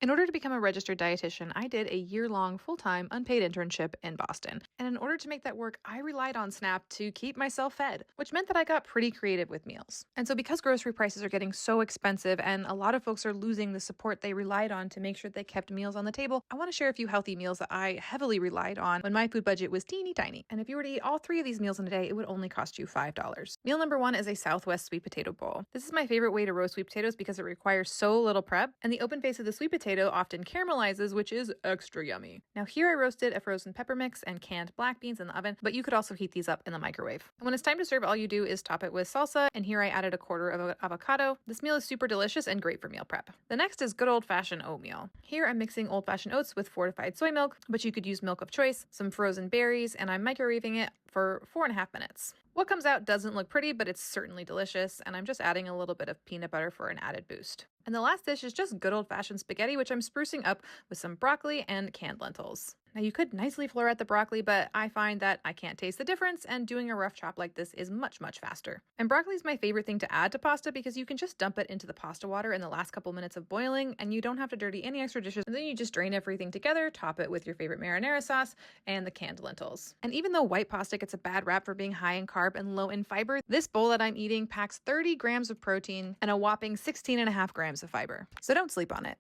In order to become a registered dietitian, I did a year-long full-time unpaid internship in Boston. And in order to make that work, I relied on SNAP to keep myself fed, which meant that I got pretty creative with meals. And so because grocery prices are getting so expensive and a lot of folks are losing the support they relied on to make sure they kept meals on the table, I want to share a few healthy meals that I heavily relied on when my food budget was teeny tiny. And if you were to eat all three of these meals in a day, it would only cost you $5. Meal number one is a Southwest sweet potato bowl. This is my favorite way to roast sweet potatoes because it requires so little prep, and the open face of the sweet potato often caramelizes, which is extra yummy. Now here I roasted a frozen pepper mix and canned black beans in the oven, but you could also heat these up in the microwave. And when it's time to serve, all you do is top it with salsa, and here I added a quarter of avocado. This meal is super delicious and great for meal prep. The next is good old-fashioned oatmeal. Here I'm mixing old-fashioned oats with fortified soy milk, but you could use milk of choice, some frozen berries, and I'm microwaving it for 4.5 minutes. What comes out doesn't look pretty, but it's certainly delicious, and I'm just adding a little bit of peanut butter for an added boost. And the last dish is just good old-fashioned spaghetti, which I'm sprucing up with some broccoli and canned lentils. Now you could nicely floret the broccoli, but I find that I can't taste the difference, and doing a rough chop like this is much, much faster. And broccoli is my favorite thing to add to pasta because you can just dump it into the pasta water in the last couple minutes of boiling, and you don't have to dirty any extra dishes. And then you just drain everything together, top it with your favorite marinara sauce and the canned lentils. And even though white pasta gets a bad rap for being high in carb and low in fiber, this bowl that I'm eating packs 30 grams of protein and a whopping 16.5 grams of fiber. So don't sleep on it.